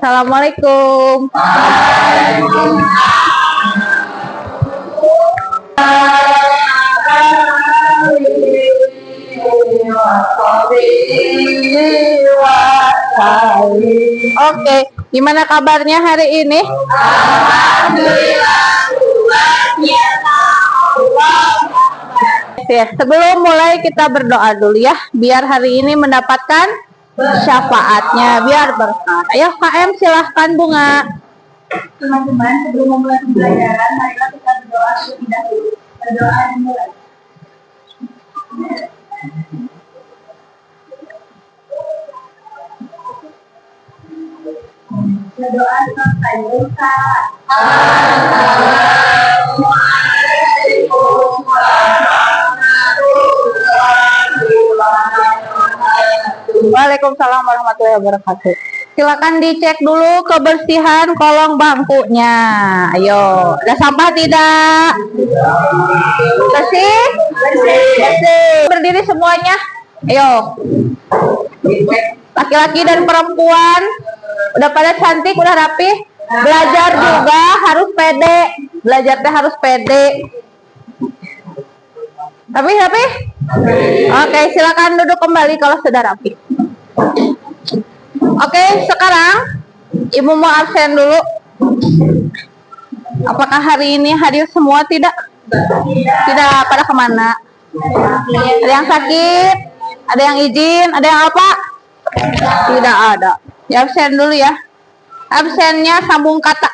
Assalamualaikum. Oke, gimana kabarnya hari ini? Alhamdulillah. Sebelum mulai kita berdoa dulu ya, biar hari ini mendapatkan syafaatnya, biar berkah. Ayo KM silahkan Bunga. Teman-teman, sebelum memulai pembelajaran, marilah kita berdoa terlebih dahulu. Berdoa dimulai. Berdoa sampai lupa. Assalamualaikum warahmatullahi. Waalaikumsalam warahmatullahi wabarakatuh. Silakan dicek dulu kebersihan kolong bangkunya. Ayo, ada sampah tidak? Bersih? Bersih. Berdiri semuanya. Ayo. Laki-laki dan perempuan udah pada cantik, udah rapi. Belajar juga harus pede. Belajarnya harus pede. Rapi? Oke, silakan duduk kembali kalau sudah rapi. Oke, sekarang Ibu mau absen dulu. Apakah hari ini hadir semua? Tidak pada kemana? Ada yang sakit? Ada yang izin? Ada yang apa? Tidak ada. Ya, absen dulu ya. Absennya sambung kata.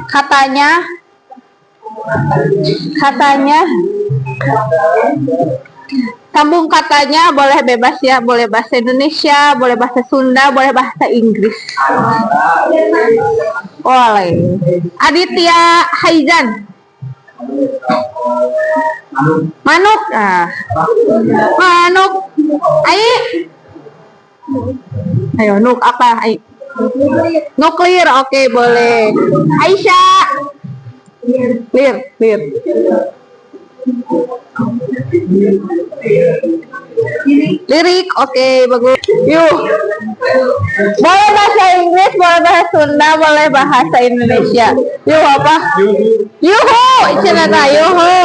Katanya sambung katanya boleh bebas ya, boleh bahasa Indonesia, boleh bahasa Sunda, boleh bahasa Inggris. Boleh. Aditya Haizan. Manuk. Manuk. Ayo, Nuk apa? Nuklir. Oke, boleh. Aisyah. Clear. Lirik, oke, bagus. Yuk. Boleh bahasa Inggris, boleh bahasa Sunda, boleh bahasa Indonesia. Yuk apa? Yuhu, istilah yuhu.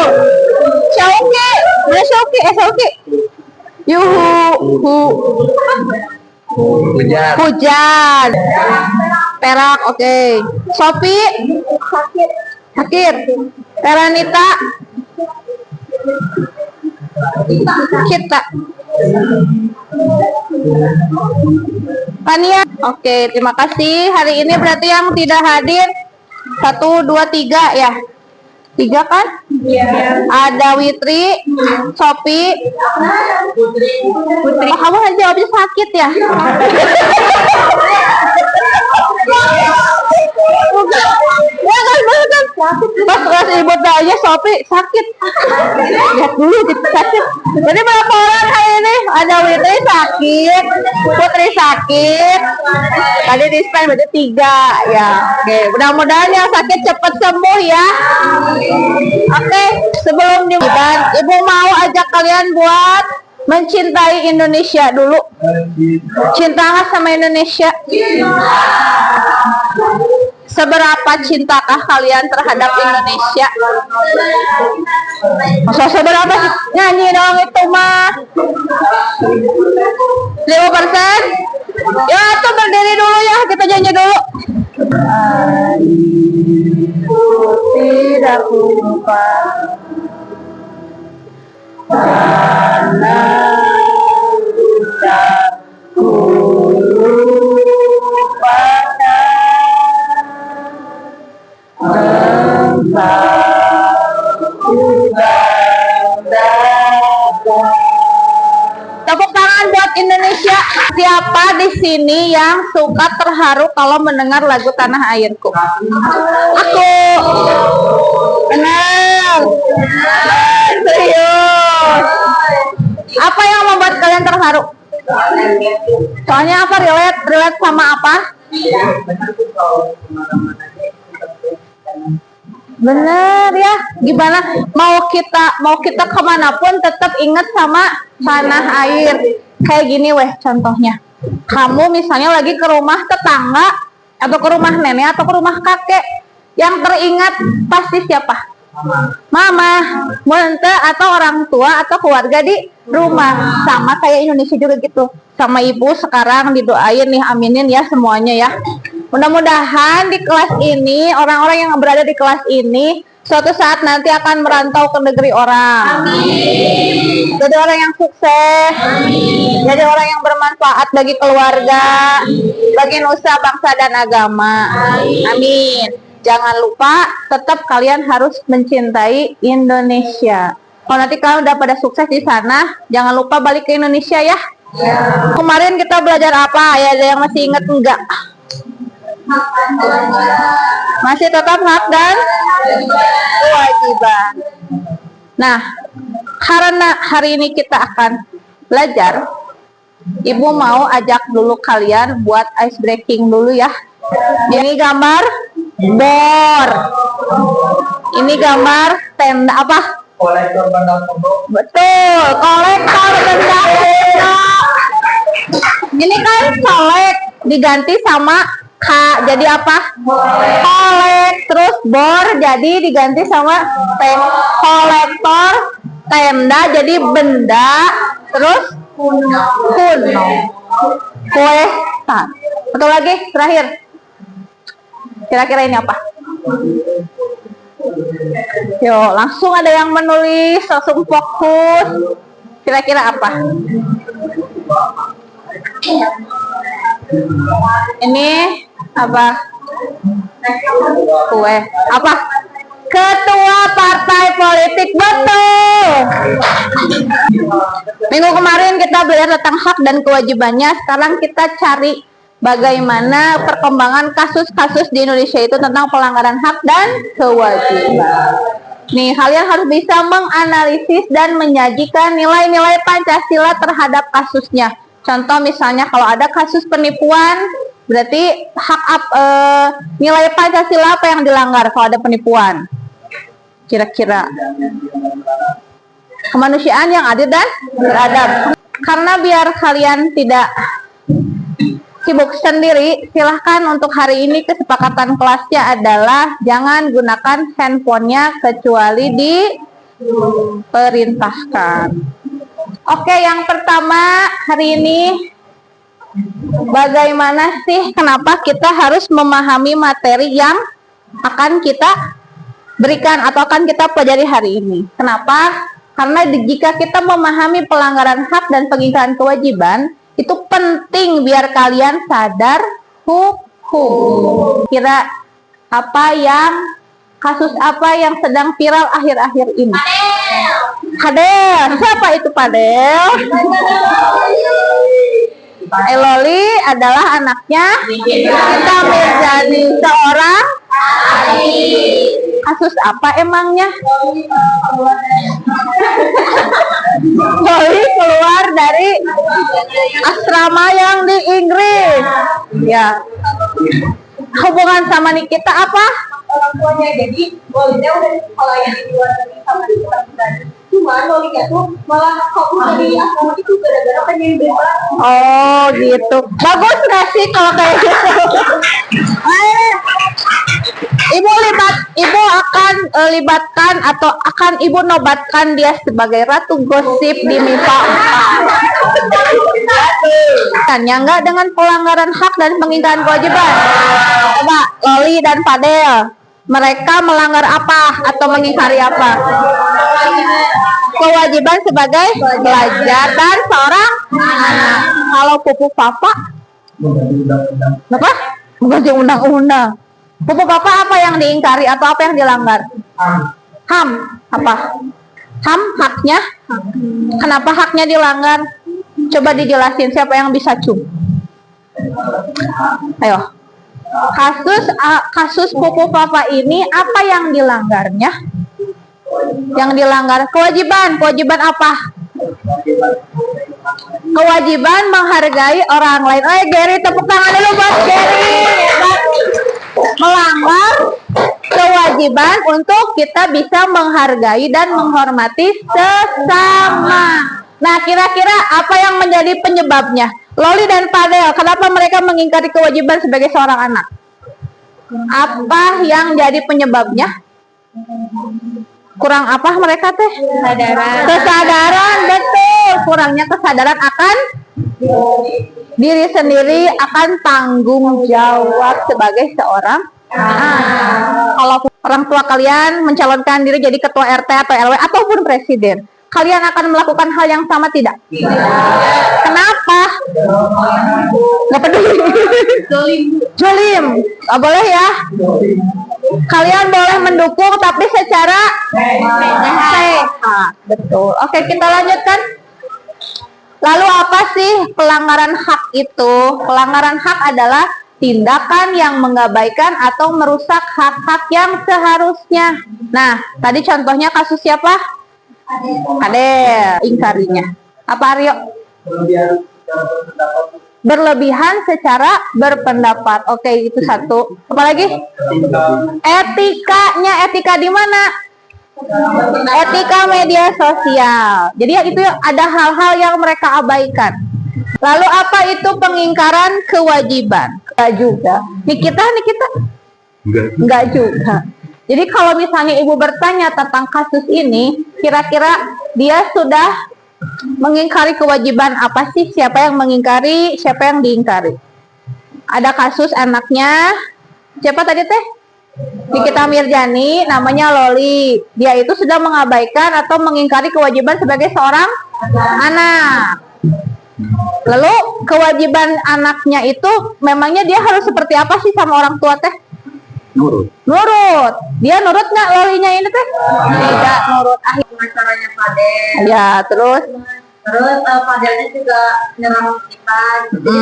Syauki, mana Syauki? Yuhu. Hujan. Perak, oke. Sopi. Sakit. Teranita. Kita. Tania. Oke, terima kasih. Hari ini berarti yang tidak hadir 1, 2, 3 ya. 3 kan? Iya. Ada Witri, Sopi, Putri. Oh, kamu kan jawabnya sakit ya? Pas ibu tanya Sopi sakit. Lihat dulu sakit. Jadi berapa orang hari ini? Ada Witri sakit, Putri sakit. Tadi di span berarti 3 ya. Oke, mudah-mudahan yang sakit cepat sembuh ya. Oke, sebelum dimulai, Ibu mau ajak kalian buat mencintai Indonesia dulu. Cinta nggak sama Indonesia? Seberapa cintakah kalian terhadap Indonesia? Masa seberapa? Nyanyi dong itu mah. 5%? Ya, tuh berdiri dulu ya, kita nyanyi dulu. Tidak lupa karena ku Tepuk tangan buat Indonesia. Siapa di sini yang suka terharu kalau mendengar lagu Tanah Airku? Aku. Benar. Serius. Apa yang membuat kalian terharu? Soalnya apa? Relate sama apa? Bener ya, gimana mau kita kemanapun tetap ingat sama tanah air. Kayak gini weh contohnya, Kamu misalnya lagi ke rumah tetangga atau ke rumah nenek atau ke rumah kakek, yang teringat pasti siapa? Mama, monte atau orang tua atau keluarga di rumah. Sama kayak Indonesia juga gitu. Sama ibu sekarang didoain nih, aminin ya semuanya ya. Mudah-mudahan di kelas ini, orang-orang yang berada di kelas ini suatu saat nanti akan merantau ke negeri orang. Amin. Jadi orang yang sukses. Amin. Jadi orang yang bermanfaat bagi keluarga, bagi nusa, bangsa dan agama. Amin. Amin. Jangan lupa tetap kalian harus mencintai Indonesia. Kalau nanti kalian udah pada sukses di sana, jangan lupa balik ke Indonesia ya. Ya. Kemarin kita belajar apa? Ya, ada yang masih ingat enggak? Masih tetap hak dan kewajiban. Nah, karena hari ini kita akan belajar, Ibu mau ajak dulu kalian buat ice breaking dulu ya. Ini gambar bor. Ini gambar tenda apa? Kolektor benda pondok. Betul, kolektor benda pondok. Ini kan kolek diganti sama K jadi apa? Kolek. Terus bor jadi diganti sama kolektor, tenda jadi benda, terus kuno. Kuesan. Betul lagi terakhir. Kira-kira ini apa? Yuk, langsung ada yang menulis, langsung fokus. Kira-kira apa? Ini apa? Kue. Apa? Ketua partai politik. Betul. Minggu kemarin kita belajar tentang hak dan kewajibannya. Sekarang kita cari bagaimana perkembangan kasus-kasus di Indonesia itu tentang pelanggaran hak dan kewajiban. Nih, kalian harus bisa menganalisis dan menyajikan nilai-nilai Pancasila terhadap kasusnya. Contoh misalnya kalau ada kasus penipuan, berarti nilai Pancasila apa yang dilanggar kalau ada penipuan? Kira-kira kemanusiaan yang adil dan beradab. Karena biar kalian tidak sibuk sendiri, silahkan untuk hari ini kesepakatan kelasnya adalah jangan gunakan handphonenya kecuali diperintahkan. Oke, yang pertama hari ini, bagaimana sih kenapa kita harus memahami materi yang akan kita berikan atau akan kita pelajari hari ini? Kenapa? Karena jika kita memahami pelanggaran hak dan pengingkaran kewajiban, itu penting biar kalian sadar hukum. Kira kasus apa yang sedang viral akhir-akhir ini? Padel. Siapa itu Padel? Eloli adalah anaknya Nikita Mirzani, seorang kasus apa emangnya? Loli keluar dari asrama yang di Inggris. Ya. Hubungan sama Nikita apa? Orang tuanya, jadi Lolinya udah sekolah yang di luar negeri sama di tempat Belanda. Cuma Lolinya tuh malah fokus di asrama itu gara-gara pengen bebas. Oh gitu. Bagus nggak sih kalau kayak gitu? Ibu akan libatkan atau akan ibu nobatkan dia sebagai ratu gosip di MIPA 4. Kan yang enggak dengan pelanggaran hak dan pengingkaran kewajiban. Coba Loli dan Padel, mereka melanggar apa atau mengingkari apa? Kewajiban sebagai pelajar dan seorang anak. Kalau Pupu Papa apa? Mengganti undang-undang. Pupu Papa apa yang diingkari atau apa yang dilanggar? HAM. Apa? HAM haknya? Kenapa haknya dilanggar? Coba dijelasin, siapa yang bisa cum? Ayo. Kasus Pupu Papa ini apa yang dilanggarnya? Yang dilanggar kewajiban apa? Kewajiban menghargai orang lain. Gary, tepuk tangan dulu buat Gary. Melanggar kewajiban untuk kita bisa menghargai dan menghormati sesama. Nah, kira-kira apa yang menjadi penyebabnya? Loli dan Fadel, kenapa mereka mengingkari kewajiban sebagai seorang anak? Apa yang jadi penyebabnya? Kurang apa mereka teh? Kesadaran, betul. Kurangnya kesadaran akan diri sendiri, akan tanggung jawab sebagai seorang anak. Kalau orang tua kalian mencalonkan diri jadi ketua RT atau RW ataupun presiden, kalian akan melakukan hal yang sama tidak? Kenapa? Nggak peduli. Jolim. Nggak boleh ya. Kalian boleh mendukung tapi secara sehat. Betul. Oke, kita lanjutkan. Lalu apa sih pelanggaran hak itu? Pelanggaran hak adalah tindakan yang mengabaikan atau merusak hak-hak yang seharusnya. Nah, tadi contohnya kasus siapa? Adel, ingkarinya. Apa Aryo? Berlebihan secara berpendapat. Oke, itu satu. Apalagi? Etikanya, etika di mana? Etika media sosial. Jadi itu ada hal-hal yang mereka abaikan. Lalu apa itu pengingkaran kewajiban? Enggak juga. Nikita. Enggak juga. Jadi kalau misalnya ibu bertanya tentang kasus ini, kira-kira dia sudah mengingkari kewajiban apa sih? Siapa yang mengingkari? Siapa yang diingkari? Ada kasus anaknya, siapa tadi teh? Nikita Mirjani, namanya Loli. Dia itu sudah mengabaikan atau mengingkari kewajiban sebagai seorang anak. Lalu kewajiban anaknya itu memangnya dia harus seperti apa sih sama orang tua teh? Nurut. Dia nurut nggak Lolinya ini teh? Tidak nurut. Masalahnya Fadel. Ya, terus Fadelnya juga nyerang kita. Jadi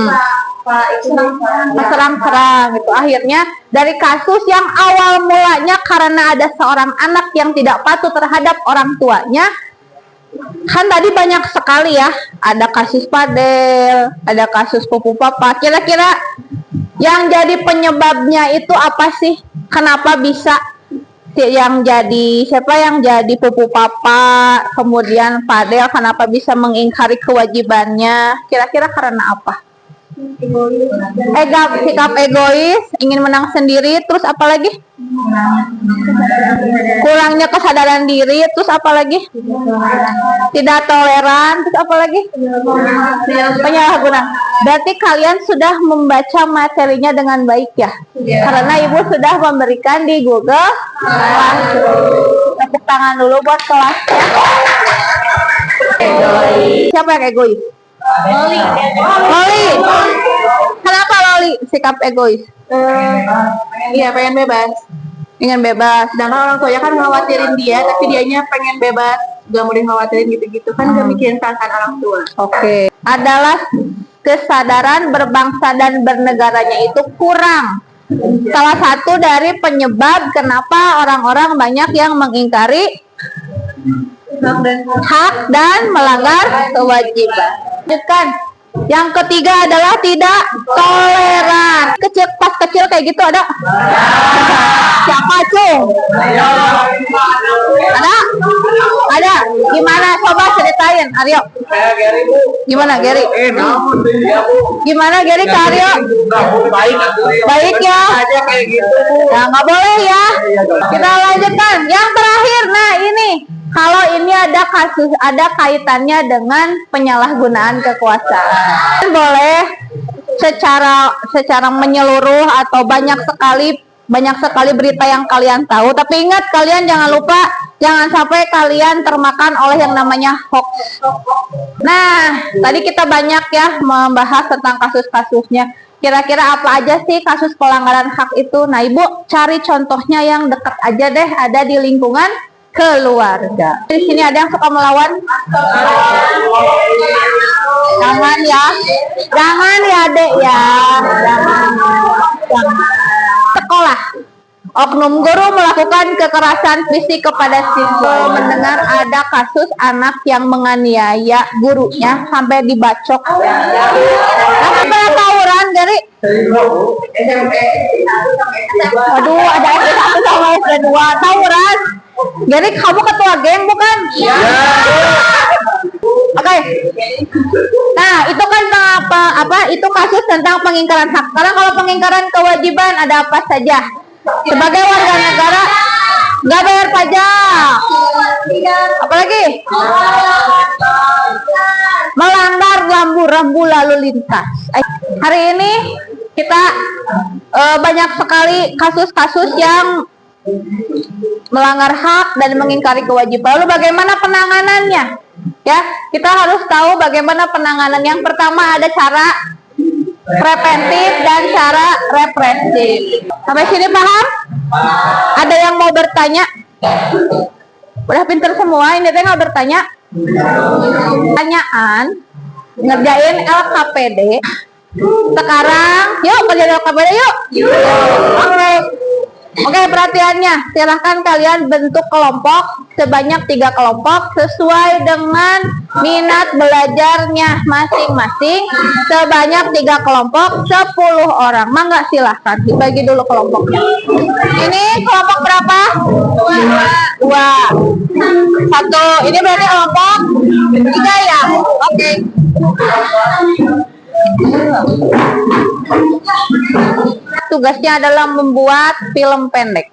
Pak itu serang-serang gitu. Akhirnya dari kasus yang awal mulanya karena ada seorang anak yang tidak patuh terhadap orang tuanya, kan tadi banyak sekali ya, ada kasus Fadel, ada kasus pupu papa. Kira-kira yang jadi penyebabnya itu apa sih? Kenapa bisa yang jadi, siapa yang jadi pupu papa, kemudian Fadel kenapa bisa mengingkari kewajibannya? Kira-kira karena apa? Sikap egois, ingin menang sendiri, terus apa lagi? Kurangnya kesadaran diri, terus apa lagi? Tidak toleran, terus apa lagi? Penyalahgunaan. Berarti kalian sudah membaca materinya dengan baik ya? Karena ibu sudah memberikan di Google Classroom. Tepuk tangan dulu buat kelasnya. Siapa yang egois? Loli. Kenapa Loli sikap egois? Iya, pengen bebas. Ingin bebas. Sedangkan orang tuanya kan ngawatirin dia, tapi dianya pengen bebas, gak mau dikhawatirin gitu-gitu kan, gak mikirin perasaan orang tua. Oke. Adalah kesadaran berbangsa dan bernegaranya itu kurang. Salah satu dari penyebab kenapa orang-orang banyak yang mengingkari hak dan melanggar kewajiban. Lanjutkan. Yang ketiga adalah tidak toleran. Pas kecil kayak gitu ada? Siapa Cung? Ada? Gimana? Coba ceritain Aryo. Gimana Gary? Gimana Gary ke Aryo? Baik ya? Ya nggak boleh ya. Kita lanjutkan. Yang terakhir, nah ini. Kalau ini ada kasus, ada kaitannya dengan penyalahgunaan kekuasaan. Boleh secara menyeluruh atau banyak sekali berita yang kalian tahu. Tapi ingat kalian jangan lupa, jangan sampai kalian termakan oleh yang namanya hoax. Nah, tadi kita banyak ya membahas tentang kasus-kasusnya. Kira-kira apa aja sih kasus pelanggaran hak itu? Nah, Ibu cari contohnya yang dekat aja deh, ada di lingkungan keluarga. Di sini ada yang suka melawan? Jangan ya Dek ya. Jangan. Sekolah. Oknum guru melakukan kekerasan fisik kepada siswa. Mendengar ada kasus anak yang menganiaya gurunya sampai dibacok. Apa tawuran, Gary? Aduh, ada SD1 sama SD2 tawuran. Gary, kamu ketua geng bukan? Iya. Oke. Nah, itu kan apa? Itu kasus tentang pengingkaran hak. Sekarang kalau pengingkaran kewajiban ada apa saja? Sebagai warga negara nggak bayar pajak. Apalagi? Melanggar rambu-rambu lalu lintas. Hari ini kita banyak sekali kasus-kasus yang melanggar hak dan mengingkari kewajiban. Lalu bagaimana penanganannya? Ya, kita harus tahu bagaimana penanganan. Yang pertama ada cara preventif dan cara represif. Sampai sini paham? Ada yang mau bertanya? Udah pinter semua, ini teh nggak bertanya. Pertanyaan, ngerjain LKPD. Sekarang, yuk kerjain LKPD yuk. Oke, perhatiannya, silahkan kalian bentuk kelompok sebanyak 3 kelompok sesuai dengan minat belajarnya masing-masing. Sebanyak 3 kelompok, 10 orang. Mangga silahkan dibagi dulu kelompoknya. Ini kelompok berapa? 2. 1. Ini berarti kelompok 3 ya? Oke. Tugasnya adalah membuat film pendek.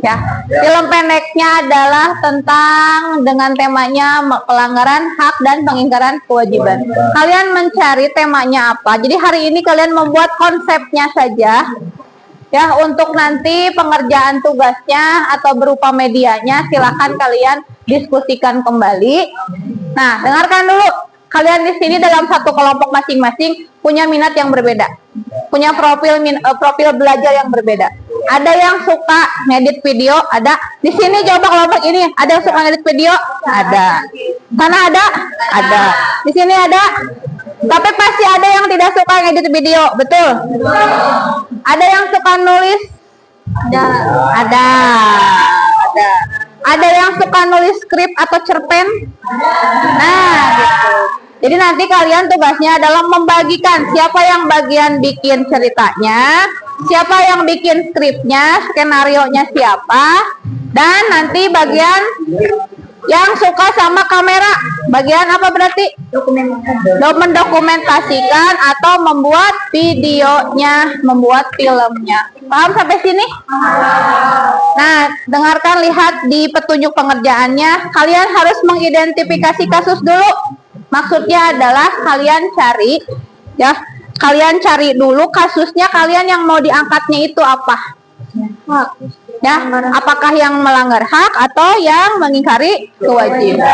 Ya, film pendeknya adalah tentang dengan temanya pelanggaran hak dan pengingkaran kewajiban. Kalian mencari temanya apa? Jadi hari ini kalian membuat konsepnya saja. Ya, untuk nanti pengerjaan tugasnya atau berupa medianya silahkan kalian diskusikan kembali. Nah, dengarkan dulu. Kalian di sini dalam satu kelompok masing-masing punya minat yang berbeda, punya profil belajar yang berbeda. Ada yang suka ngedit video, ada. Di sini coba kelompok ini, ada yang suka ngedit video, ada. Sana ada, ada. Di sini ada. Tapi pasti ada yang tidak suka ngedit video, betul? Ada yang suka nulis, ada. Ada. Ada yang suka nulis skrip atau cerpen? Nah, gitu. Jadi nanti kalian tugasnya adalah membagikan siapa yang bagian bikin ceritanya, siapa yang bikin skripnya, skenarionya siapa, dan nanti bagian yang suka sama kamera. Bagian apa berarti? Mendokumentasikan atau membuat videonya, membuat filmnya. Paham sampai sini? Nah, dengarkan, lihat di petunjuk pengerjaannya. Kalian harus mengidentifikasi kasus dulu. Maksudnya adalah kalian cari, ya, kalian cari dulu kasusnya kalian yang mau diangkatnya itu apa? Ya, apakah yang melanggar hak atau yang mengingkari kewajiban?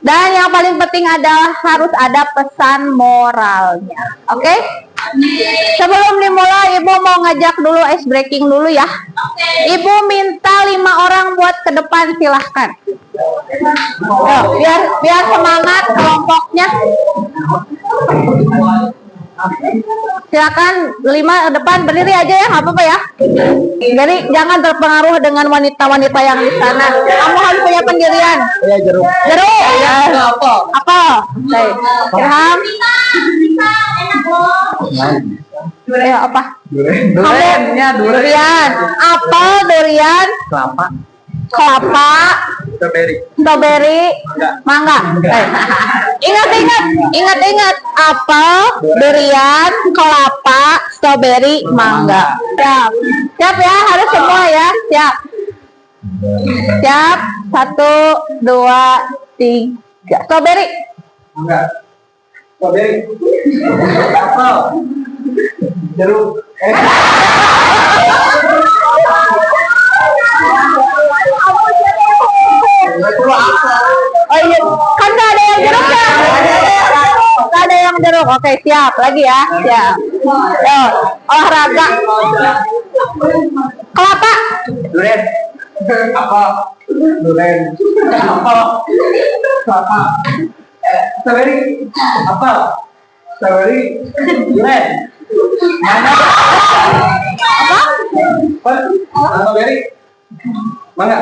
Dan yang paling penting adalah harus ada pesan moralnya. Oke? Sebelum dimulai, Ibu mau ngajak dulu ice breaking dulu ya. Ibu minta 5 orang buat ke depan, silahkan. Biar semangat kelompoknya. Silakan 5 ke depan, berdiri aja ya, nggak apa-apa ya. Jadi jangan terpengaruh dengan wanita-wanita yang di sana. Kamu harus punya pendirian. Ya, jeruk. Jeruk. Ya. Apa? Ilham. Ya, apa? Durian. Apel, durian. Kelapa. Strawberry. Mangga. Ingat. Apel, durian, kelapa, strawberry, mangga. Siap ya, harus semua ya. Siap. 1, 2, 3. Strawberry. Mangga. Strawberry. Apel. Jeruk. Oh iya, kan gak ada yang jeruk ya? Gak ada yang jeruk. Oke, siap. Lagi ya, siap. Yo, olahraga. Kelapa. Durian. Apa? Durian. Apa? Kelapa. Strawberry. Apa? Strawberry. Durian. Mana? Apa? Strawberry. Mangga.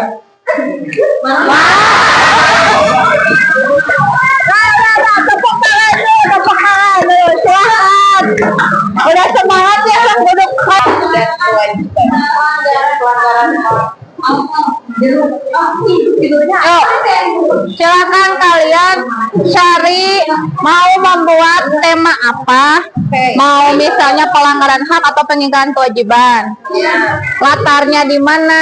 Tepuk tangan dulu, silahkan. Udah semangat ya, sang duduk. Yuk, silakan kalian cari mau membuat tema apa. Mau misalnya pelanggaran hak atau pengingkaran kewajiban. Latarnya di mana?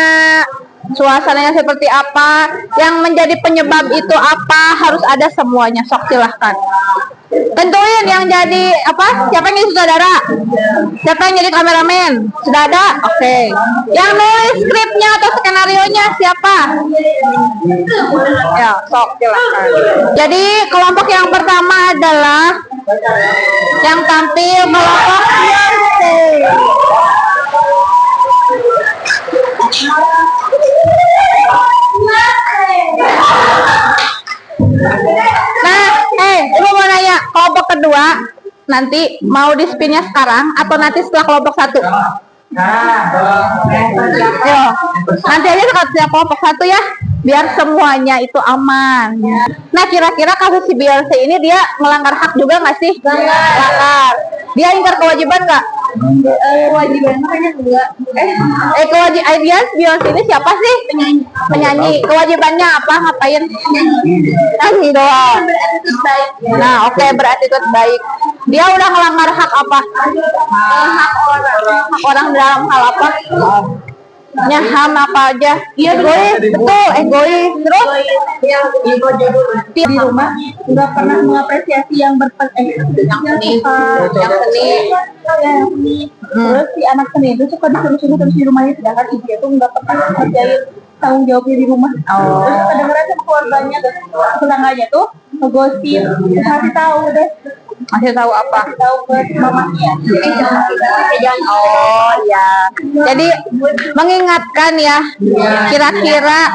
Suasananya seperti apa, yang menjadi penyebab itu apa, harus ada semuanya. Sok silahkan tentuin yang jadi apa, siapa yang jadi sutradara, siapa yang jadi kameramen, sudah ada. Oke. Yang nulis skripnya atau skenario nya siapa? Ya, sok silahkan. Jadi kelompok yang pertama adalah yang tampil kelompok Ibu mau nanya, kelompok kedua nanti mau di spinnya sekarang atau nanti setelah kelompok satu? Yo, nanti aja setiap kelompok satu ya, biar semuanya itu aman. Nah, kira-kira kasus si Beyonce ini dia melanggar hak juga nggak sih? Melanggar. Dia ingkar kewajiban nggak? Kewajiban makanya enggak. Kewajiban Beyonce ini siapa sih? Penyanyi. Kewajibannya apa? Ngapain? Nyanyi doang. Nah, oke, berattitude baik. Dia udah melanggar hak apa? Hak orang dalam hal apa? Nyaham apa aja? Iya, egois, betul, egois. Terus di rumah nggak pernah mengapresiasi yang seni. Terus si anak seni itu suka disuruh-suruh terus di rumahnya, sedangkan ibu itu nggak pernah ngerjain tanggung jawabnya di rumah. Terus kedengeran sama keluarganya dan tetangganya tuh ngegosip, kasih tahu deh. Masih tahu apa? Tahu ke mamanya. Oh ya. Jadi mengingatkan ya, kira-kira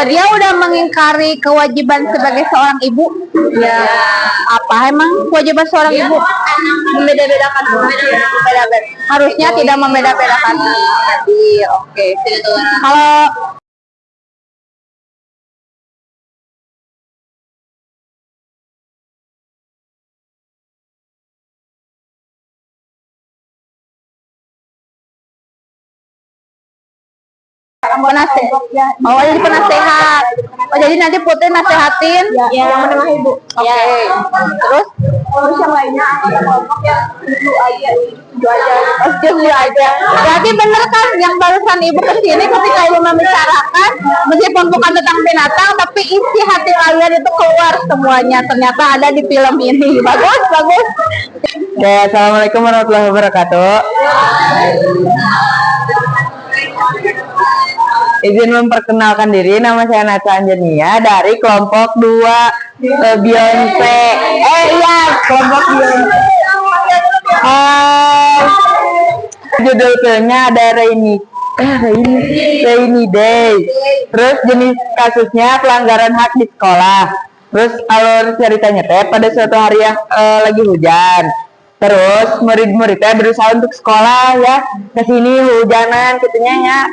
dia udah mengingkari kewajiban sebagai seorang ibu. Ya. Apa emang kewajiban seorang ibu? Membeda-bedakan. Harusnya tidak membeda-bedakan. Oke. Kalau jadi penasehat. Oh, jadi nanti Putri nasehatin yang menengah ibu. Oke. Terus yang lainnya ada kelompok yang itu aja. Berarti bener kan yang barusan ibu kesini ketika ibu membicarakan, meskipun bukan tentang binatang, tapi isi hati kalian itu keluar semuanya. Ternyata ada di film ini. Bagus. Oke, assalamualaikum warahmatullahi wabarakatuh. Izin memperkenalkan diri, nama saya Naca Anjania dari kelompok 2 Beyonce. Kelompok Beyonce. Judul filmnya ada Rainy Day. Terus jenis kasusnya pelanggaran hak di sekolah. Terus alur ceritanya pada suatu hari yang lagi hujan. Terus murid-muridnya berusaha untuk sekolah ya, kesini hujanan gitunya ya,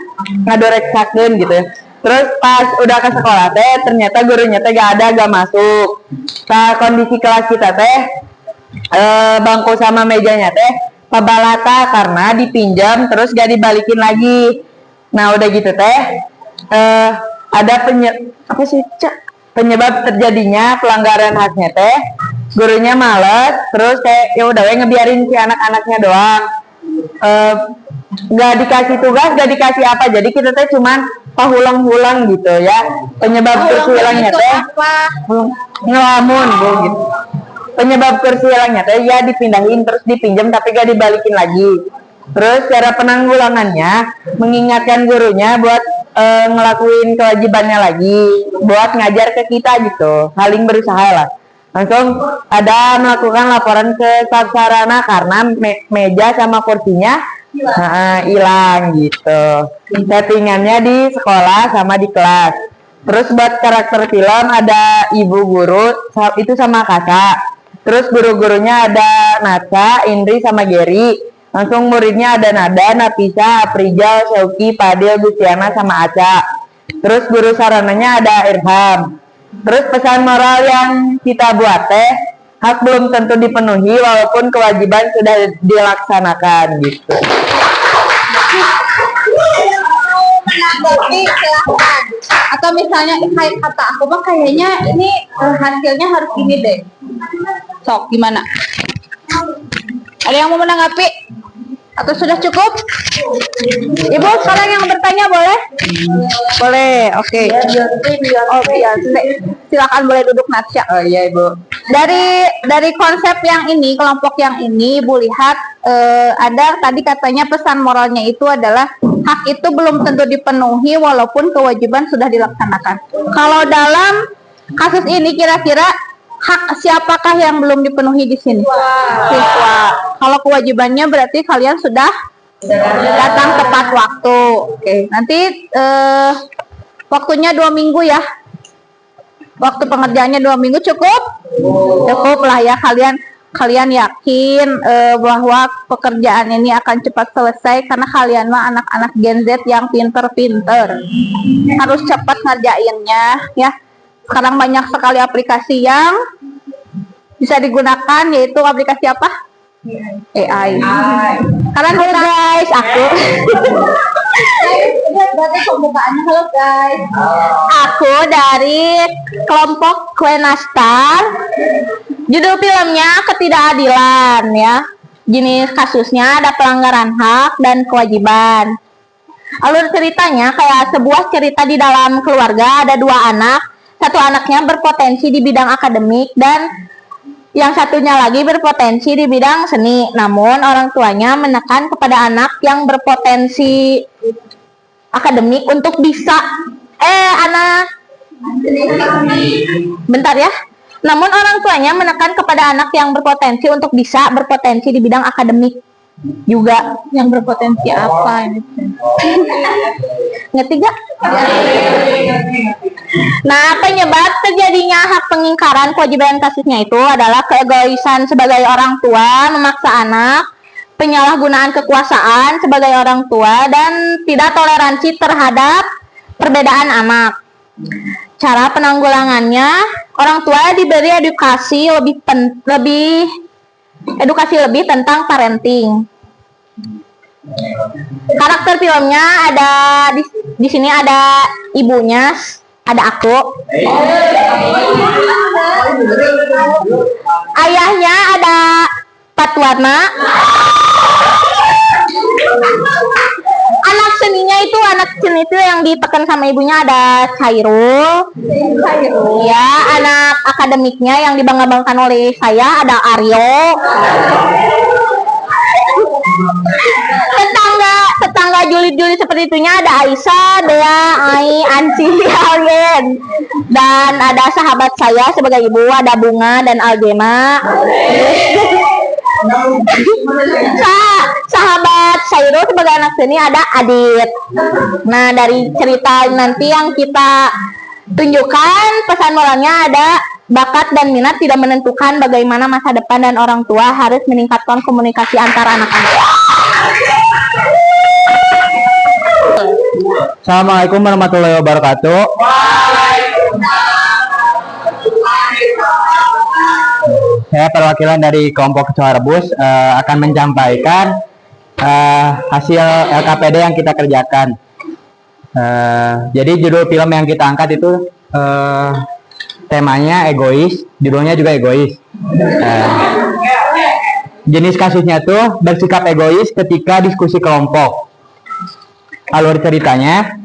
ngadoreksakeun gitu. Terus pas udah ke sekolah ternyata gurunya gak masuk. Nah, kondisi kelas kita bangku sama mejanya pabalata karena dipinjam terus gak dibalikin lagi. Nah, udah gitu ada penyebab terjadinya pelanggaran haknya gurunya males, terus ya udah ngebiarin si anak-anaknya doang, nggak dikasih tugas, nggak dikasih apa, jadi kita cuman pahulang-hulang gitu ya. Penyebab kursi hilangnya ngelamun bu gitu. Penyebab kursi hilangnya ya dipindahin terus dipinjam tapi gak dibalikin lagi. Terus cara penanggulangannya mengingatkan gurunya buat ngelakuin kewajibannya lagi, buat ngajar ke kita gitu, saling berusaha lah. Langsung ada melakukan laporan ke Saksarana karena meja sama kursinya hilang gitu. Settingannya di sekolah sama di kelas. Terus buat karakter film ada ibu guru itu sama kakak. Terus guru-gurunya ada Naca, Indri sama Geri. Langsung muridnya ada Nada, Napisa, Aprijal, Syauki, Padil, Gustiana sama Aca. Terus guru sarananya ada Irham. Terus pesan moral yang kita buat hak belum tentu dipenuhi walaupun kewajiban sudah dilaksanakan gitu. menanggapi silahkan. Atau misalnya kayak kata aku mah kayaknya ini hasilnya harus gini deh. Sok gimana? Ada yang mau menanggapi? Atau sudah cukup? Ibu sekarang yang bertanya boleh? Boleh, oke. Oh biasa. Silakan boleh duduk Natsya. Oh iya Ibu. Dari konsep yang ini, kelompok yang ini, Ibu lihat ada tadi katanya pesan moralnya itu adalah hak itu belum tentu dipenuhi walaupun kewajiban sudah dilaksanakan. Kalau dalam kasus ini kira-kira hak siapakah yang belum dipenuhi di sini? Siswa. Kalau kewajibannya berarti kalian sudah datang tepat waktu. Oke, nanti waktunya 2 minggu ya. Waktu pengerjaannya 2 minggu cukup? Cukup lah ya, kalian yakin bahwa pekerjaan ini akan cepat selesai karena kalian mah anak-anak Gen Z yang pinter-pinter. Harus cepat ngerjainnya ya. Sekarang banyak sekali aplikasi yang bisa digunakan, yaitu aplikasi apa? AI. Kalian halo guys, aku. Berarti pembukaannya halo guys. Aku dari kelompok Kue Nastar. Judul filmnya Ketidakadilan ya. Jenis kasusnya ada pelanggaran hak dan kewajiban. Alur ceritanya kayak sebuah cerita di dalam keluarga, ada 2 anak. Satu anaknya berpotensi di bidang akademik dan yang satunya lagi berpotensi di bidang seni. Namun orang tuanya menekan kepada anak yang berpotensi akademik untuk bisa bentar ya. Namun orang tuanya menekan kepada anak yang berpotensi untuk bisa berpotensi di bidang akademik juga. Yang berpotensi apa ini? Ngerti gak? Nah, penyebab terjadinya hak pengingkaran kewajiban kasusnya itu adalah keegoisan sebagai orang tua memaksa anak, penyalahgunaan kekuasaan sebagai orang tua, dan tidak toleransi terhadap perbedaan anak. Cara penanggulangannya, orang tua diberi edukasi lebih tentang parenting. Karakter filmnya ada di sini ada ibunya, ada aku. Ayahnya ada Patwarna. Anak seni itu yang ditekan sama ibunya ada Cairul. Ya, anak akademiknya yang dibangga-banggakan oleh saya ada Aryo. Tetangga julid-julid seperti itunya ada Aisyah, Dea, Ai, Ansi, Alien. Dan ada sahabat saya sebagai ibu, ada Bunga dan Algema. Sahabat Sairul sebagai anak seni ada Adit. Nah, dari cerita nanti yang kita tunjukkan pesan moralnya ada bakat dan minat tidak menentukan bagaimana masa depan, dan orang tua harus meningkatkan komunikasi antara anak-anak. Assalamualaikum warahmatullahi wabarakatuh. Saya perwakilan dari kelompok kecoa rebus akan menyampaikan hasil LKPD yang kita kerjakan. Jadi judul film yang kita angkat itu temanya egois, judulnya juga egois. Jenis kasusnya tuh bersikap egois ketika diskusi kelompok. Alur ceritanya,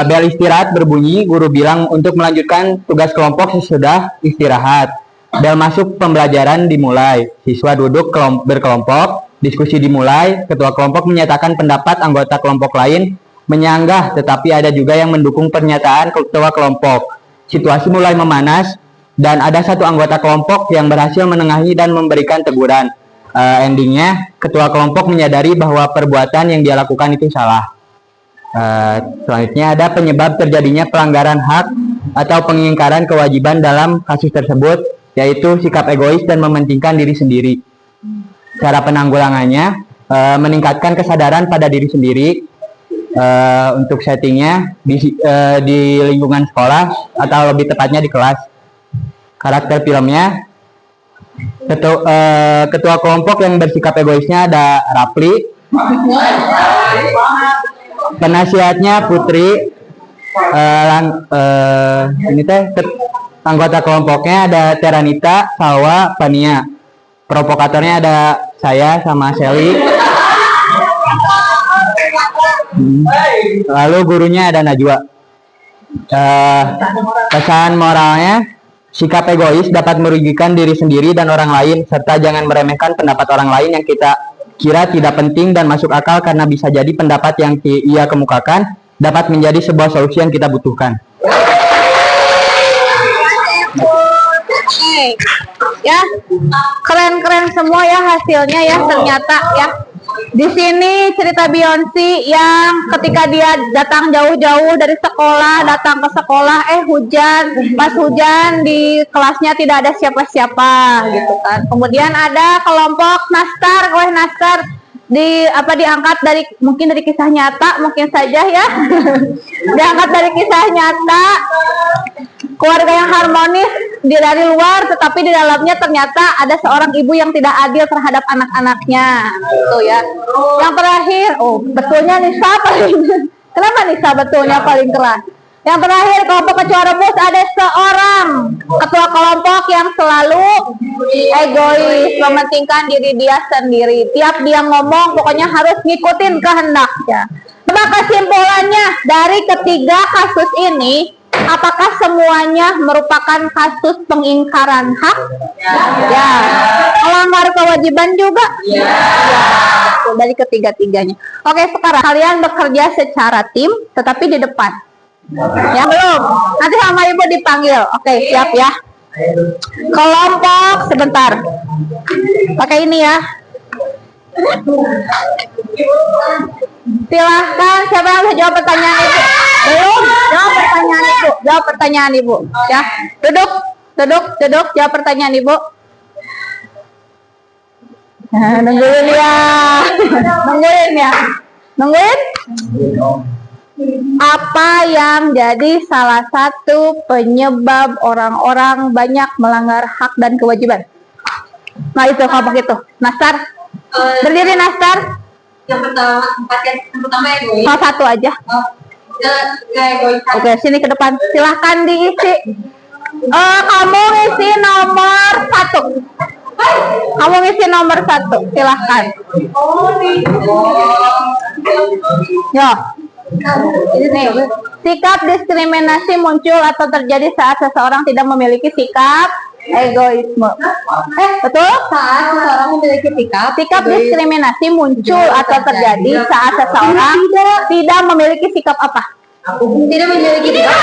bel istirahat berbunyi, guru bilang untuk melanjutkan tugas kelompok sesudah istirahat. Bel masuk, pembelajaran dimulai. Siswa duduk berkelompok, diskusi dimulai. Ketua kelompok menyatakan pendapat, anggota kelompok lain menyanggah, tetapi ada juga yang mendukung pernyataan ketua kelompok. Situasi mulai memanas dan ada satu anggota kelompok yang berhasil menengahi dan memberikan teguran. Endingnya, ketua kelompok menyadari bahwa perbuatan yang dia lakukan itu salah. Selanjutnya ada penyebab terjadinya pelanggaran hak atau pengingkaran kewajiban dalam kasus tersebut, yaitu sikap egois dan mementingkan diri sendiri. Cara penanggulangannya, meningkatkan kesadaran pada diri sendiri. Untuk settingnya di lingkungan sekolah atau lebih tepatnya di kelas. Karakter filmnya, ketua kelompok yang bersikap egoisnya ada Rapli. Penasihatnya Putri. Ini teh anggota kelompoknya ada Teranita, Salwa, Pania. Provokatornya ada saya sama Shelly. Lalu gurunya ada Najwa. Pesan moralnya, sikap egois dapat merugikan diri sendiri dan orang lain, serta jangan meremehkan pendapat orang lain yang kita kira tidak penting dan masuk akal, karena bisa jadi pendapat yang ia kemukakan dapat menjadi sebuah solusi yang kita butuhkan. Ya, keren-keren semua ya hasilnya ya ternyata ya. Di sini cerita Beyonce yang ketika dia datang jauh-jauh dari sekolah, datang ke sekolah, hujan. Pas hujan di kelasnya tidak ada siapa-siapa gitu kan. Kemudian ada kelompok Nastar, Nastar diangkat dari mungkin dari kisah nyata, mungkin saja ya. Diangkat dari kisah nyata, keluarga yang harmonis dari luar, tetapi di dalamnya ternyata ada seorang ibu yang tidak adil terhadap anak-anaknya, gitu ya. Yang terakhir, betulnya Nisa paling, kenapa Nisa betulnya paling keras? Yang terakhir, kelompok ketua rebus ada seorang ketua kelompok yang selalu egois, mementingkan diri dia sendiri. Tiap dia ngomong, pokoknya harus ngikutin kehendaknya. Coba kesimpulannya dari ketiga kasus ini, apakah semuanya merupakan kasus pengingkaran hak? Ya. Melanggar kewajiban juga? Ya. Dari ketiga-tiganya. Oke, sekarang kalian bekerja secara tim, tetapi di depan. Ya, belum. Nanti sama ibu dipanggil. Oke, siap ya. Kelompok, sebentar. Pakai ini ya. Silahkan, siapa yang bisa jawab pertanyaan ibu? Belum? Jawab pertanyaan ibu. Jawab pertanyaan ibu. Ya, duduk. Jawab pertanyaan ibu. Nah, nungguin ya. Nungguin? Apa yang jadi salah satu penyebab orang-orang banyak melanggar hak dan kewajiban? Nah, itu kelompok itu. Nastar. Berdiri Nastar. Yang pertama egois. Salah satu aja. Oke, sini ke depan. Silahkan diisi. Kamu isi nomor 1. Kamu isi nomor 1. Silahkan. Yo. Ini sikap diskriminasi muncul atau terjadi saat seseorang tidak memiliki sikap egoisme. Betul? Saat seseorang memiliki sikap diskriminasi muncul atau terjadi saat seseorang tidak memiliki sikap apa? Tidak memiliki sikap.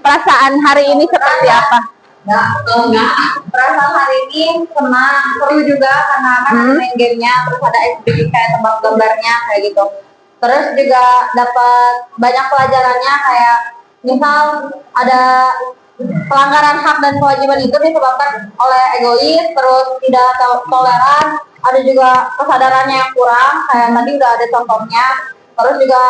Perasaan hari ini seperti apa? Enggak. Perasaan hari ini senang, seru juga karena kan main gamenya, terus ada activity kayak tebak gambarnya kayak gitu. Terus juga dapat banyak pelajarannya, kayak misal ada pelanggaran hak dan kewajiban itu disebabkan oleh egois, terus tidak toleran, ada juga kesadarannya yang kurang, kayak tadi udah ada contohnya. Terus juga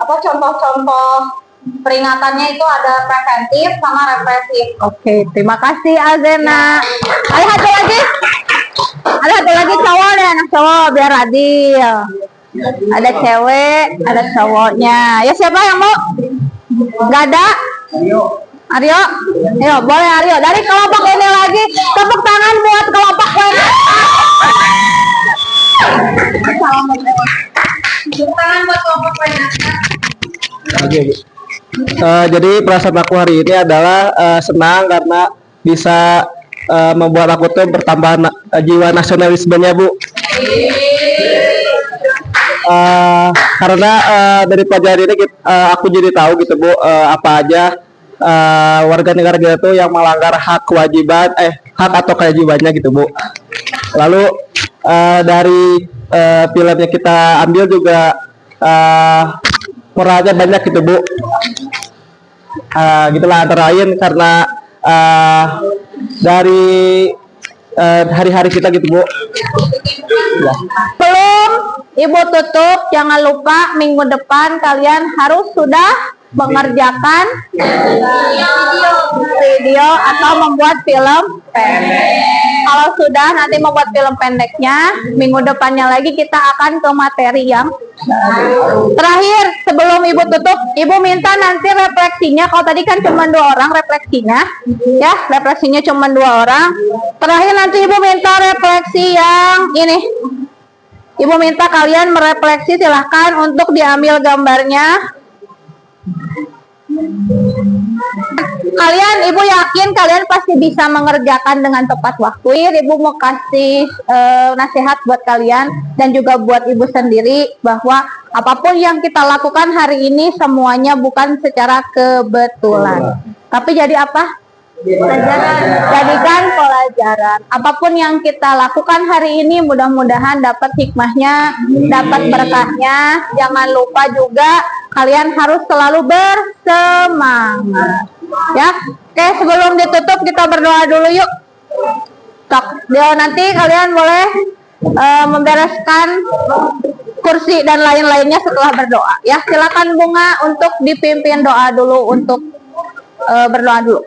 contoh-contoh peringatannya itu ada preventif sama represif. Oke, terima kasih Azena. Ada satu lagi cowok deh, anak cowok biar adil. Ada cewek, ada cowoknya. Ya siapa yang mau? Gak ada? Aryo, ayo boleh Aryo. Dari kelompok ini lagi, tepuk tangan buat kelompok ini. Tepuk tangan buat kelompok ini. Jadi perasaan aku hari ini adalah senang karena bisa membuat aku tuh bertambah jiwa nasionalismenya, Bu. Karena dari pelajaran ini aku jadi tahu gitu, Bu, apa aja warga negara kita tuh yang melanggar hak atau kewajibannya gitu, Bu. Lalu dari filmnya kita ambil juga moralnya banyak gitu, Bu. Gitulah antara lain karena dari hari-hari kita gitu, Bu. Ya. Belum Ibu tutup, jangan lupa minggu depan kalian harus sudah mengerjakan video atau membuat film pendek. Kalau sudah nanti membuat film pendeknya, minggu depannya lagi kita akan ke materi yang terakhir. Sebelum Ibu tutup, Ibu minta nanti refleksinya. Kalau tadi kan cuma 2 orang refleksinya, ya refleksinya cuma 2 orang. Terakhir nanti Ibu minta refleksi yang ini. Ibu minta kalian merefleksi, silahkan untuk diambil gambarnya. Kalian, Ibu yakin kalian pasti bisa mengerjakan dengan tepat waktu. Ibu mau kasih nasihat buat kalian dan juga buat Ibu sendiri bahwa apapun yang kita lakukan hari ini semuanya bukan secara kebetulan, tapi jadi apa? Pelajaran. Jadikan pelajaran. Apapun yang kita lakukan hari ini mudah-mudahan dapat hikmahnya, dapat berkahnya. Jangan lupa juga kalian harus selalu bersemangat. Ya, oke, sebelum ditutup kita berdoa dulu yuk. Nanti kalian boleh membereskan kursi dan lain-lainnya setelah berdoa. Ya, silakan Bunga untuk dipimpin doa dulu, untuk berdoa dulu.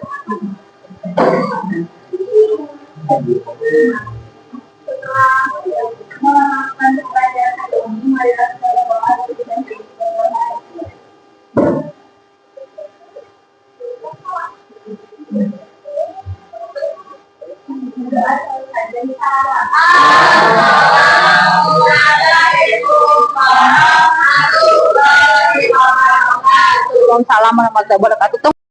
Waalaikumsalam warahmatullahi wabarakatuh.